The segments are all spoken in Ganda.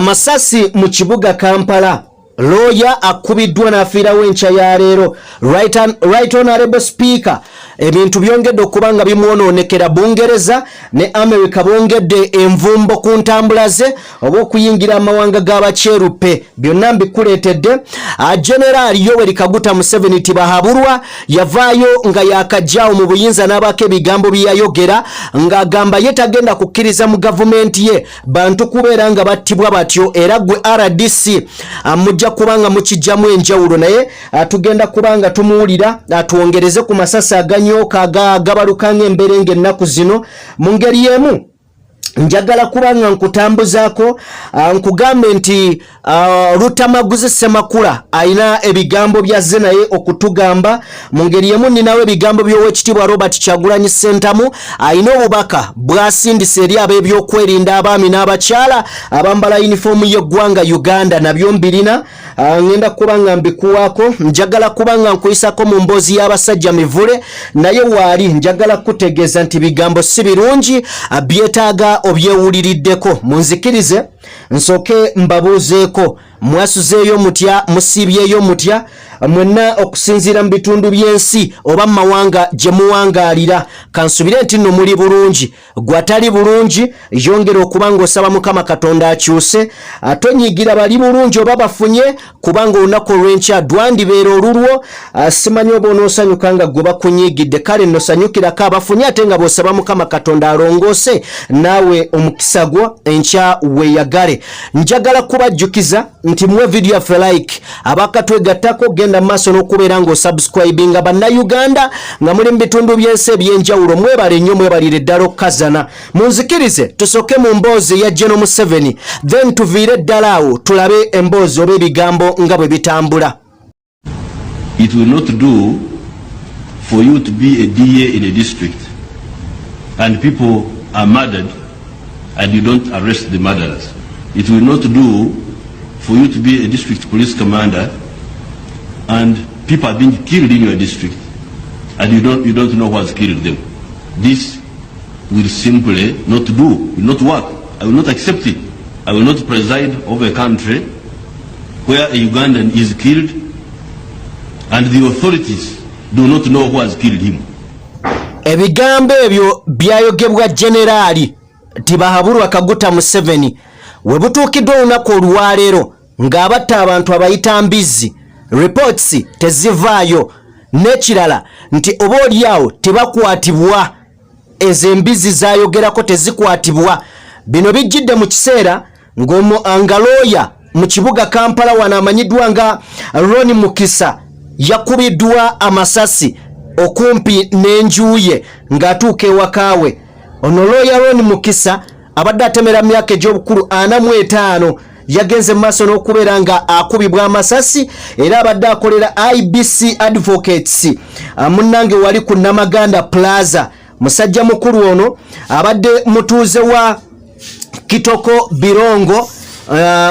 Amasasi mu kibuga Kampala. Lawyer akubiddwa n'afiirawo enkya ya leero. Right Honorable Speaker, ebintu byongedde okubanga bimwonoonekera Bungereza ne America bongedde envumbo ku ntambula ze oba okuyingira amawanga g'abakyeruppe. Byonna mbikuleetedde. General Yoweri Kaguta Museveni tibahabulwa yavaayo nga yakajjaawo mu buyinza n'abako ebigambo bye yayogera ng'agamba ye tagenda kukkiriza mu gavumenti ye bantu kubeera nga battibwa batyo era gwe RDC mujja kubanga mukijjamu enjawulo naye tugenda kubanga tumuwulira atuwongereze ku masasi aganyooka agabalukanga emberenge ennaku zino mu ngeri y'emu. Njagala kubanga nkutambuzaako nkugambe nti Rutamaguzi Semakula ayina ebigambo byazze naye okutugamba mu ngeri y'emu. Ninawe ebigambo by'Oweekitiibwa Robert Kyagulanyi Ssentamu ayina obubaka bw'Asindisse eri ab'ebyokwerinda abaami n'abakyala abambala yunifoomu y'eggwanga Uganda nabyo mbirina ngenda kubanga mbikuwaako. Njagala kubanga nkuyisako mu mboozi y'Abasajja Mivule naye waali njagala kutegeeza nti bigambo si birungi byetaaga obyewuliriddeko. Munzikirize nsooke mbabuuzeeko mwasuzeeyo mutya musiibyeyo mutya mwenna okusinziira mu bitundu by'ensi oba mawanga gye muwangaalira. Kansubire nti nno muli bulungi gwatali bulungi yongera okubanga osaba Mukama Katonda akyuse atonyigira bali bulungi oba bafunye kubanga olunaku olw'enkya dwandibeera olulwo simanyi oba onoosanyuka nga gwe bakunyigidde kale nno sanyukirako abafunye ate nga bw'osaba Mukama Katonda alongoose naawe omukisa gwo enkya weeyagale. Njagala kubajjukiza nti muwe video yaffe like abakatwegattako genda maaso n'okubeera ng'osubscribinga bannayuganda nga muli mu bitundu by'ensi eby'enjawulo mwebale nnyo mwebalire ddala okukazana. Munzikirize tusooke mu mboozi ya General Museveni then tuviire ddala awo tulabe emboozi oba ebigambo nga bwe bitambula. It will not do for you to be a DA in a district and people are murdered and you don't arrest the murderers. It will not do for you to be a district police commander and people are being killed in your district and you don't know who has killed them. This will simply not do, will not work. I will not accept it. I will not preside over a country where a Ugandan is killed and the authorities do not know who has killed him. Ebigambo ebyo byayogebwa Generali tibahabulwa Kaguta Museveni webutuukiddwa olunaku olwaleero ng'abatta abantu abayita mbizzi. Reports tezivaayo n'ekirala nti oba oliawo tebakwatibwa ezo embizzi zayogerako tezikwatibwa. Bino bijjidde mu kiseera nga lawyer mu kibuga Kampala wano amanyiddwa nga Ron Mukisa yakubiddwa amasasi okumpi n'enjuye ng'atuuka ewakaawe. Ono lawyer Ron Mukisa abadde atemera myaka egy'obukulu 45 yagenze maaso n'okubeera nga akubibwa amasasi era abadde akolera IBC Advocates munnange wali ku Namaganda Plaza. Musajja mukulu ono abadde mutuuze wa Kitoko Birongo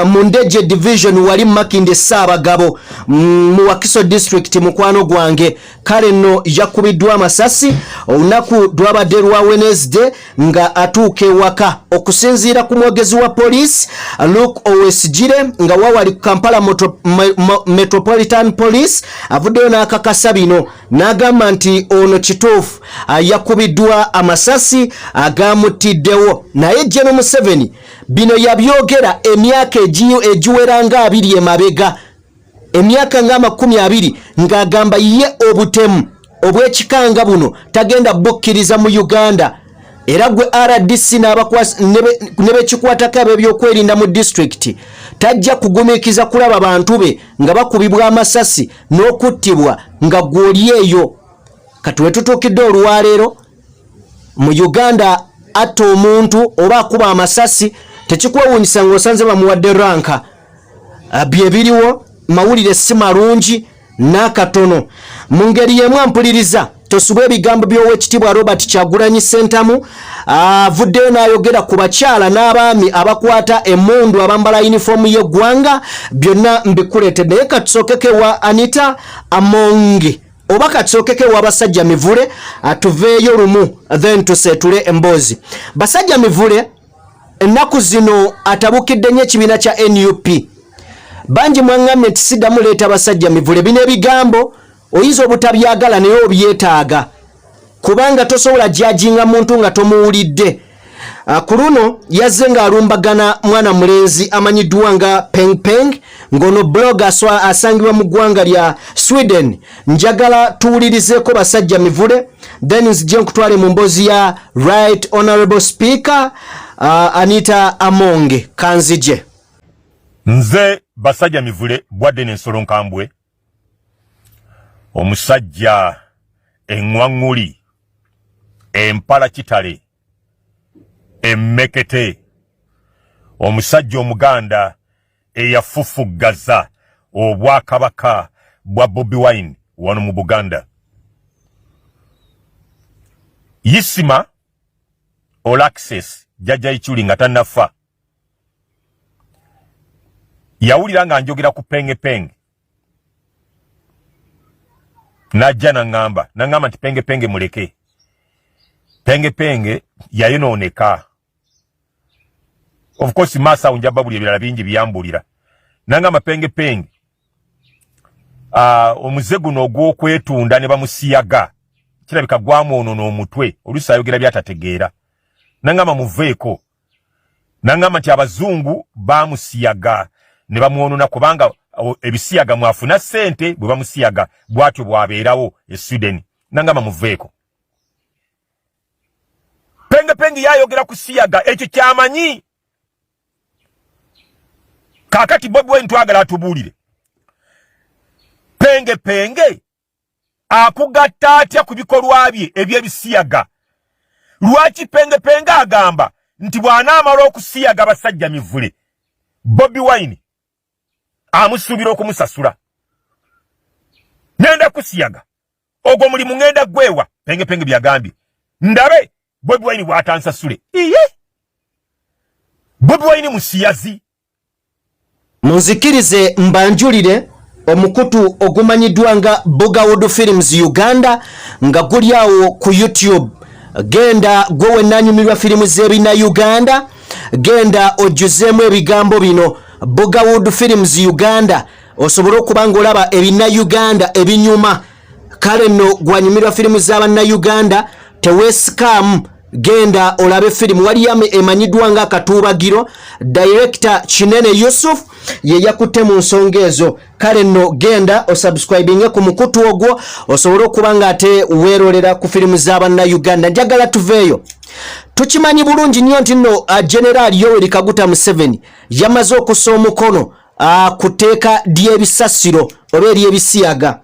mu Ndeje Division wali Makinde Ssaabagabo mu Wakiso District mukwano gwange. Kale nno yakubiddwa amasasi olunaku lwabadde lwa Wednesday nga atuuka ewaka. Okusinziira ku mwogezi wa police Luke Owesgire nga wawali Kampala Metropolitan Police avuddeyo n'akakasa bino n'agamba nti ono kituufu yakubiddwa amasasi agamutiddewo. Naye General Museveni bino yabyogera emyaka egiwera nga 2 emabega, emyaka nga 20 ng'agamba ye obutemu obw'ekikanga buno tagenda bukkiriza mu Uganda era gwe RDC ne bekikwatako ab'ebyokwerinda mu district tajja kugumiikiza kulaba bantu be nga bakubibwa amasasi n'okuttibwa nga gw'oli eyo. Kati we tutuukidde olwaleero mu Uganda atta omuntu oba akuba amasasi tekikwewuunyisa ng'osanze bamuwadde ranka. Bye biriwo mawulire si malungi n'akatono. Mu ngeri y'emu ampuliriza tosubwa ebigambo by'Oweekitiibwa Robert Kyagulanyi Ssentamu avuddeyo n'ayogera ku bakyala n'abaami abakwata emmundu abambala yunifoomu y'eggwanga. Byonna mbikuleetedde naye katusookeko wa Anita Amongi oba katusookeko wa Basajja Mivule atuveeyo lumu then tuseetule emboozi. Basajja Mivule ennaku zino atabukidde nnyo ekibiina kya NUP. Bangi mwaŋŋamye nti siddamu leeta Basajja Mivule. Bino ebigambo oyinza obutabyagala naye obyetaaga kubanga tosobola jajinga muntu nga tomuwulidde. Ku luno yazze ng'alumbagana mwana mulenzi amanyiddwa nga Peng Peng ng'ono blog asangibwa mu ggwanga lya Sweden. Njagala tuwulirizeeko Basajja Mivule then nzije nkutwale mu mbozi ya Right Honorable Speaker Anita Amonge kanzije. Nze Basajja Mivule bwadde n'ensolo nkambwe omusajja eŋŋwaŋŋuli empala kitale emmekete omusajja omuganda eyafufuggaza obwakabaka bwa Bobi Wine wano mu Buganda. Yisima all access jajja ichuli nga tannafa yawulira nga njogera ku Penge Penge najja nangamba nti Penge Penge muleke. Penge Penge yayonooneka. Of course masa unjaba buli ebirala bingi byambulira. Nangamba Penge Penge omuze guno ogw'okwetunda ne bamusiyaga kirabika gwamwonoona omutwe oluusi ayogera byatategeera. Nangamba muveeko. Nangamba nti abazungu bamusiyaga ne bamwonoona kubanga ebisiyaga mwafuna ssente bwe bamusiyaga bwatyo bwabeerawo e Sweden. Nangamba muveeko. Penge Penge yayogera ku siyaga ekyo kyamanyi. Kakati Bobi Wine twagala atubuulire. Penge Penge akugatta atya ku bikolwa bye eby'ebisiyaga. Lwaki Penge Penge agamba nti bw'anaamala okusiyaga Basajja Mivule Bobi Wine amusuubira okumusasula. Ngenda kusiyaga ogwo mulimu ngenda gwewa. Penge Penge byagambye ndabe Bobi Wine bw'atansasule. Iye Bobi Wine musiyazi. Munzikirize mbanjulire omukutu ogumanyiddwa nga Bollywood Films Uganda nga guli awo ku YouTube. Genda gwe wennanyumirwa firimu z'ebina Uganda, genda ojjuzeemu ebigambo bino Bollywood Films Uganda osobole okuba ng'olaba ebina Uganda ebinyuma. Kale nno gwanyumirwa firimu z'abanna Uganda teweesikamu genda olabe firimu. Waliyo emanyiddwa nga Akatuubagiro, director Kinene Yusuf ye yakutte mu nsonga ezo. Kale nno genda osubscribinge ku mukutu ogwo osobole okuba ng'ate weerolera ku firimu z'abanna Uganda. Njagala tuveeyo. Tukimanyi bulungi nnyo nti nno General Yoweri Kaguta Museveni yamaze okussa omukono ku tteeka ly'ebisasiro oba ery'ebisiyaga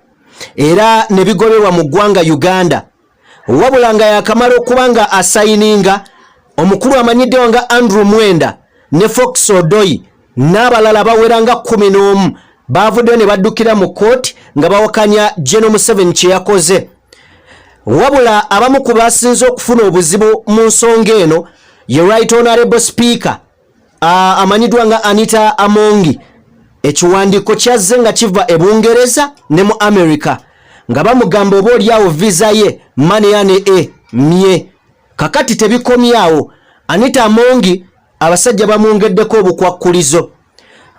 era ne bigobebwa mu ggwanga Uganda. Wabula nga yakamala okuba nga asayininga omukulu amanyiddewo nga Andrew Mwenda ne Fox Odoi n'abalala bawera nga 11 bavuddeyo ne baddukira mu kooti nga bawakanya General Museveni kye yakoze. Wabula abamu ku basinze okufuna obuzibu mu nsonga eno ye Right Honorable Speaker amanyiddwa nga Anita Amonge. Ekiwandiiko kyazze nga kiva e Bungereza ne mu America nga bamugamba oba oliawo visa ye maneyane mye. Kakati tebikomyawo. Anita Amonge abasajja bamwongeddeko obukwakkulizo.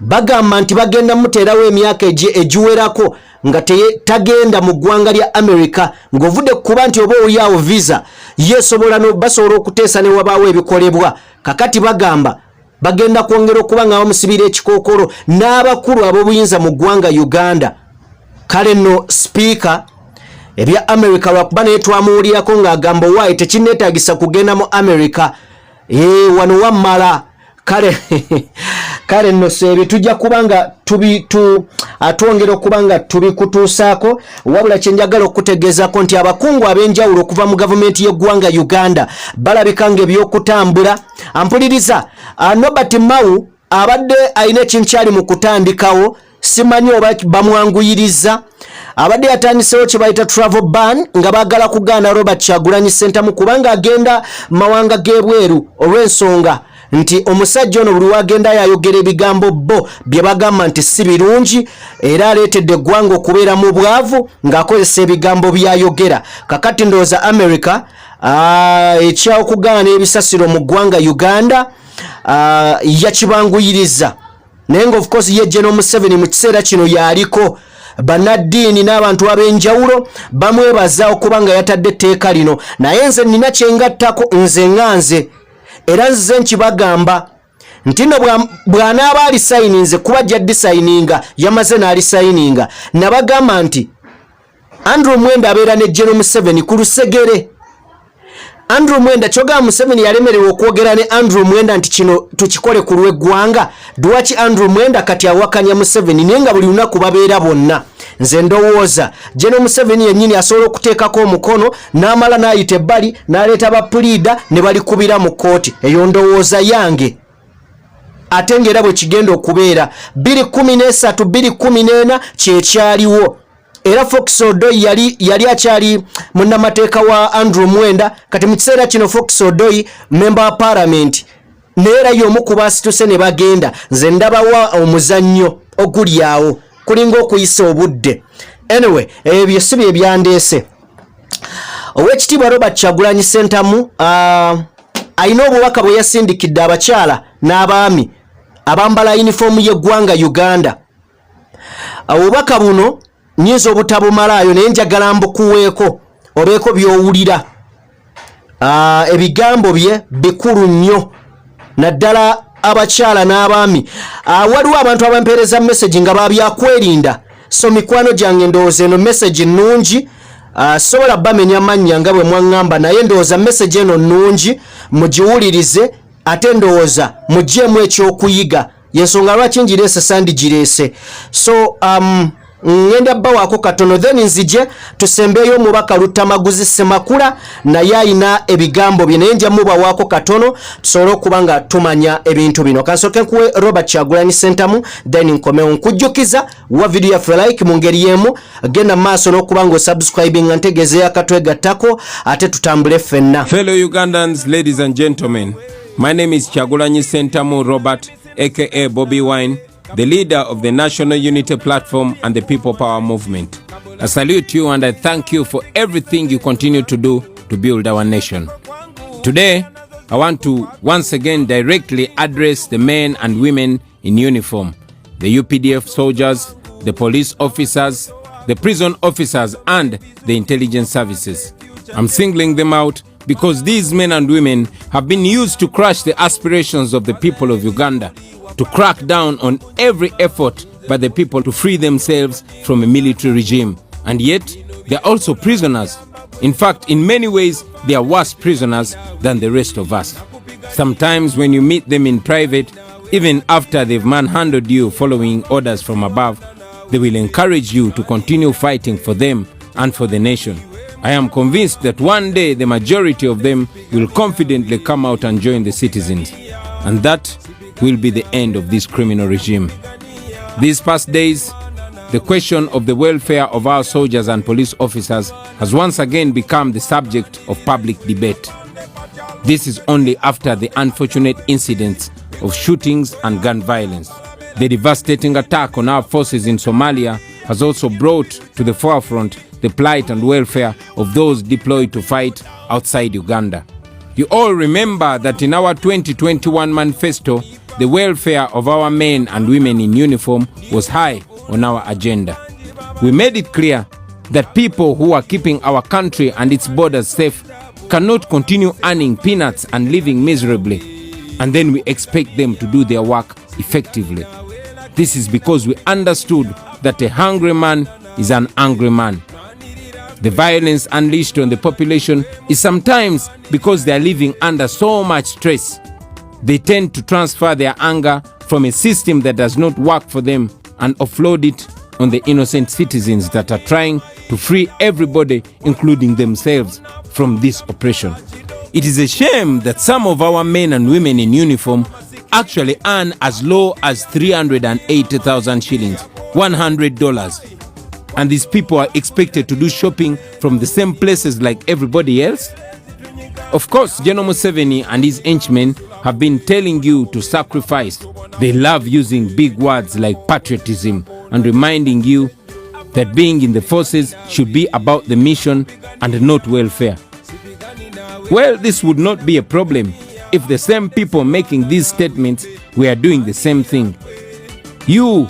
Bagamba nti bagenda muteerawo emyaka egiwerako nga tagenda mu ggwanga lya America ng'ovudde kuba nti oba oliawo visa yesobola basobola okuteesa ne wabaawo ebikolebwa. Kakati bagamba bagenda kwongera okuba nga bamusibira ekikookolo n'abakulu ab'obuyinza mu ggwanga Uganda. Kale nno Speaker ebya America lwakuba naye twamuwulirako ng'agamba waayi tekinneetaagisa kugenda mu America wano wammala. Kale nno sebyo tujja kuba nga atwongera okuba nga tubikutuusaako. Wabula kye njagala okutegeezako nti abakungu ab'enjawulo okuva mu gavumenti y'eggwanga Uganda balabika ng'ebyokutambula. Ampuliriza Nobert Mao abadde alina ekintu kyali mu kutandikawo, simanyi oba bamwanguyiriza. Abadde yatandisewo kye bayita travel ban nga baagala kugaana Robert Kyagulanyi Ssentamu kubanga agenda mawanga g'ebweru olw'ensonga nti omusajja ono buli wagenda yayogera ebigambo bo bye bagamba nti si birungi era aleetedde eggwanga okubeera mu bwavu ng'akozesa ebigambo byayogera. Kakati ndowooza America ekyawo kugaana ebisasiro mu ggwanga Uganda yakibanguyiriza naye nga of course ye General Museveni mu kiseera kino yaliko banaddiini n'abantu ab'enjawulo bamwebaza okuba nga yatadde etteeka lino naye nze nina kyengattako nze nganze era nze nkibagamba nti no bw'anaaba alisayininze kuba jaddisayininga yamaze n'alisayininga nabagamba nti Andrew Mwenda abeera ne General Museveni ku lusegere. Andrew Mwenda kyogera Museveni yalemererwa okwogera ne Andrew Mwenda nti kino tukikole ku lw'eggwanga. Dwaki Andrew Mwenda kati awakanya Museveni naye nga buli lunaku babeera bonna. Nze ndowooza General Museveni yennyini asobola okuteekako omukono n'amala n'ayita ebbali n'aleeta bapuliida ne balikubira mu kkooti. Eyo ndowooza yange. Ate ng'era bwe kigenda okubeera 2013 2014 kyekyaliwo. Era Fox Odoi yali akyali munnamateeka wa Andrew Mwenda kati mu kiseera kino Fox Odoi member wa parliament neera y'omu ku baasituse ne bagenda nze ndabawa omuzannyo oguli awo kulinga okuyisa obudde. Anyway ebyo si bye byandeese. Oweekitiibwa Robert Kyagulanyi Ssentamu alina obubaka bwe yasindikidde abakyala n'abaami abambala yunifoomu y'eggwanga Uganda. Obubaka buno nyinza obutabumalayo naye njagala mbukuweeko obeeko by'owulira. Ebigambo bye bikulu nnyo naddala abakyala n'abaami. Waliwo abantu abampeereza message nga babyakwerinda, so mikwano gyange ndowooza eno message nnungi. Sobola bamenya mannya nga bwe mwaŋŋamba naye ndowooza message eno nnungi mugiwulirize ate ndowooza muggyemu ekyokuyiga yensonga lwaki ngireese sandigireese. So ngenda bbawaako katono then nzije tusembeyo omubaka Lutamaguzi Semakula naye ayina ebigambo bye naye nja mubawaako katono tusobole okuba nga tumanya ebintu bino. Kansooke nkuwe Robert Kyagulanyi Ssentamu then nkomewo nkujjukiza wa video yaffe like mu ngeri y'emu genda maaso n'okuba nga osubscribinga ntegeezeyo akatwegattako ate tutambule ffenna. Fellow Ugandans, ladies and gentlemen, my name is Kyagulanyi Ssentamu Robert aka Bobby Wine, the leader of the National Unity Platform and the People Power Movement. I salute you and I thank you for everything you continue to do to build our nation. Today, I want to once again directly address the men and women in uniform, the UPDF soldiers, the police officers, the prison officers, and the intelligence services. I'm singling them out because these men and women have been used to crush the aspirations of the people of Uganda, to crack down on every effort by the people to free themselves from a military regime. And yet, they are also prisoners. In fact, in many ways, they are worse prisoners than the rest of us. Sometimes when you meet them in private, even after they've manhandled you following orders from above, they will encourage you to continue fighting for them and for the nation. I am convinced that one day the majority of them will confidently come out and join the citizens. And that will be the end of this criminal regime. These past days, the question of the welfare of our soldiers and police officers has once again become the subject of public debate. This is only after the unfortunate incidents of shootings and gun violence. The devastating attack on our forces in Somalia has also brought to the forefront the plight and welfare of those deployed to fight outside Uganda. You all remember that in our 2021 manifesto, the welfare of our men and women in uniform was high on our agenda. We made it clear that people who are keeping our country and its borders safe cannot continue earning peanuts and living miserably, and then we expect them to do their work effectively. This is because we understood that a hungry man is an angry man. The violence unleashed on the population is sometimes because they are living under so much stress. They tend to transfer their anger from a system that does not work for them and offload it on the innocent citizens that are trying to free everybody, including themselves, from this oppression. It is a shame that some of our men and women in uniform actually earn as low as 380,000 shillings, $100. And these people are expected to do shopping from the same places like everybody else? Of course, General Museveni and his henchmen have been telling you to sacrifice. They love using big words like patriotism and reminding you that being in the forces should be about the mission and not welfare. Well, this would not be a problem if the same people making these statements were doing the same thing? You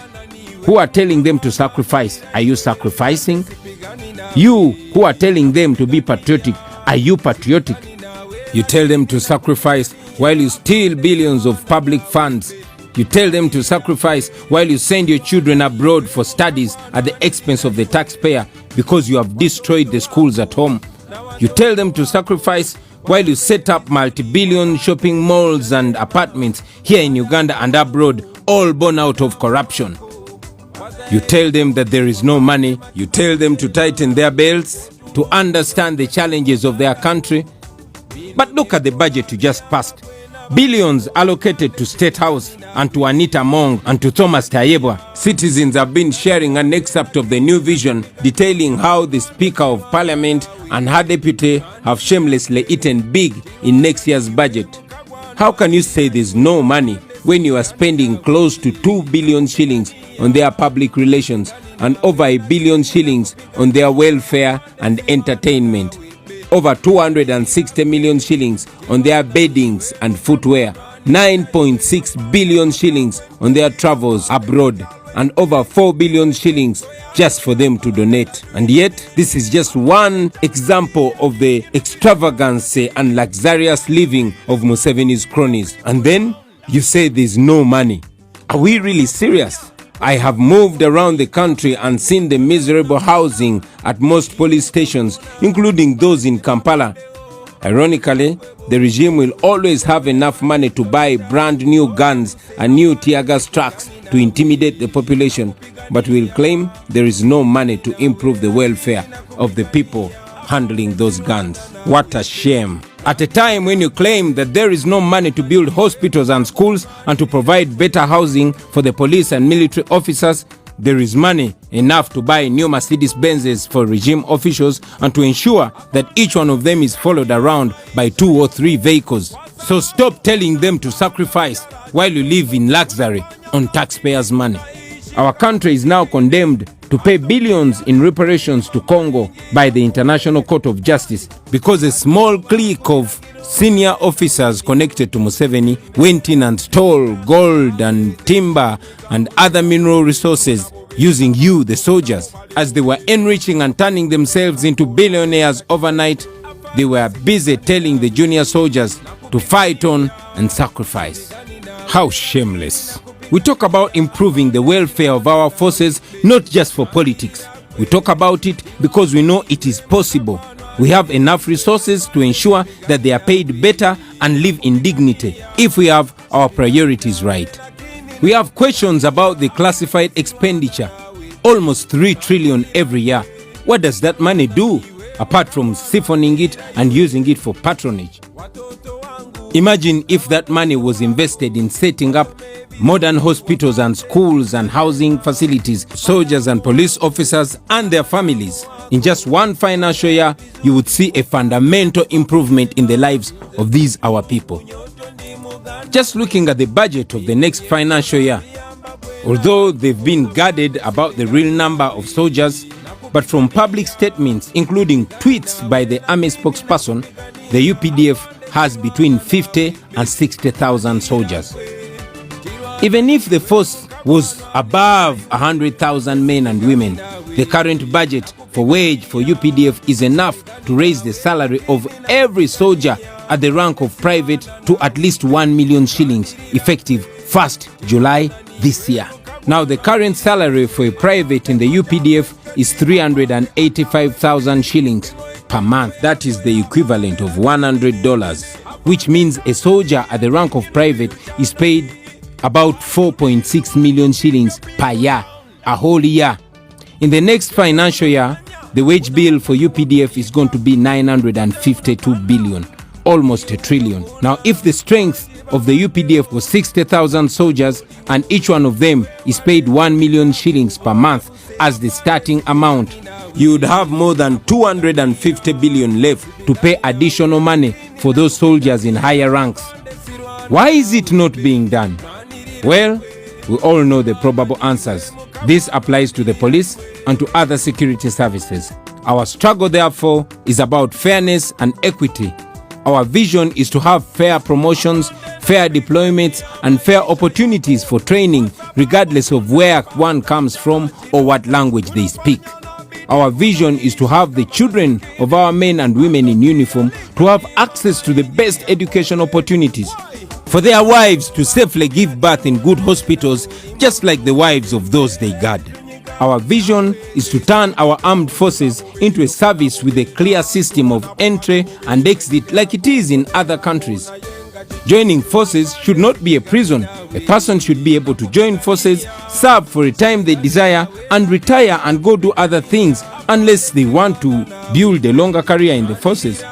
who are telling them to sacrifice, are you sacrificing? You who are telling them to be patriotic, are you patriotic? You tell them to sacrifice while you steal billions of public funds. You tell them to sacrifice while you send your children abroad for studies at the expense of the taxpayer because you have destroyed the schools at home. You tell them to sacrifice while you set up multi-billion shopping malls and apartments here in Uganda and abroad, all born out of corruption. You tell them that there is no money. You tell them to tighten their belts, to understand the challenges of their country. But look at the budget you just passed. Billions allocated to State House and to Anita Mong and to Thomas Tayebwa. Citizens have been sharing an excerpt of the new vision detailing how the Speaker of Parliament and her deputy have shamelessly eaten big in next year's budget. How can you say there's no money when you are spending close to 2 billion shillings on their public relations and over 1 billion shillings on their welfare and entertainment? Over 260 million shillings on their beddings and footwear, 9.6 billion shillings on their travels abroad, and over 4 billion shillings just for them to donate. And yet, this is just one example of the extravagance and luxurious living of Museveni's cronies. And then you say there's no money. Are we really serious? I have moved around the country and seen the miserable housing at most police stations, including those in Kampala. Ironically, the regime will always have enough money to buy brand new guns and new tear gas trucks to intimidate the population, but will claim there is no money to improve the welfare of the people handling those guns. What a shame. At a time when you claim that there is no money to build hospitals and schools and to provide better housing for the police and military officers, there is money enough to buy new Mercedes-Benzes for regime officials and to ensure that each one of them is followed around by 2 or 3 vehicles. So stop telling them to sacrifice while you live in luxury on taxpayers' money. Our country is now condemned to pay billions in reparations to Congo by the International Court of Justice because a small clique of senior officers connected to Museveni went in and stole gold and timber and other mineral resources using you, the soldiers. As they were enriching and turning themselves into billionaires overnight, they were busy telling the junior soldiers to fight on and sacrifice. How shameless. We talk about improving the welfare of our forces, not just for politics. We talk about it because we know it is possible. We have enough resources to ensure that they are paid better and live in dignity if we have our priorities right. We have questions about the classified expenditure, almost 3 trillion every year. What does that money do apart from siphoning it and using it for patronage? Imagine if that money was invested in setting up modern hospitals and schools and housing facilities, soldiers and police officers and their families. In just one financial year, you would see a fundamental improvement in the lives of these our people. Just looking at the budget of the next financial year, although they've been guarded about the real number of soldiers, but from public statements, including tweets by the army spokesperson, the UPDF has between 50 and 60,000 soldiers. Even if the force was above 100,000 men and women, the current budget for wage for UPDF is enough to raise the salary of every soldier at the rank of private to at least 1 million shillings, effective 1st July this year. Now, the current salary for a private in the UPDF is 385,000 shillings per month. That is the equivalent of $100, which means a soldier at the rank of private is paid about 4.6 million shillings per year, a whole year. In the next financial year, the wage bill for UPDF is going to be 952 billion, almost $1 trillion. Now, if the strength of the UPDF was 60,000 soldiers and each one of them is paid 1 million shillings per month as the starting amount, you would have more than 250 billion left to pay additional money for those soldiers in higher ranks. Why is it not being done? Well, we all know the probable answers. This applies to the police and to other security services. Our struggle, therefore, is about fairness and equity. Our vision is to have fair promotions, fair deployments, and fair opportunities for training, regardless of where one comes from or what language they speak. Our vision is to have the children of our men and women in uniform to have access to the best education opportunities, for their wives to safely give birth in good hospitals, just like the wives of those they guard. Our vision is to turn our armed forces into a service with a clear system of entry and exit like it is in other countries. Joining forces should not be a prison. A person should be able to join forces, serve for a time they desire, and retire and go do other things unless they want to build a longer career in the forces.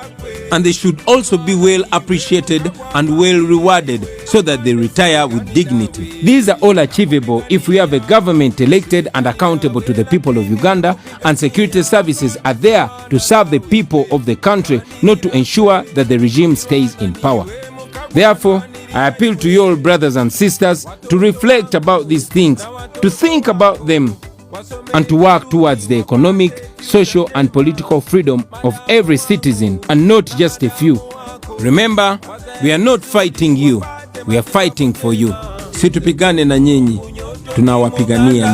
And they should also be well appreciated and well rewarded so that they retire with dignity. These are all achievable if we have a government elected and accountable to the people of Uganda, and security services are there to serve the people of the country, not to ensure that the regime stays in power. Therefore, I appeal to you all, brothers and sisters, to reflect about these things, to think about them, and to work towards the economic, social, and political freedom of every citizen, and not just a few. Remember, we are not fighting you, we are fighting for you. Situpigane na nyinyi, tunawapigania nyinyi.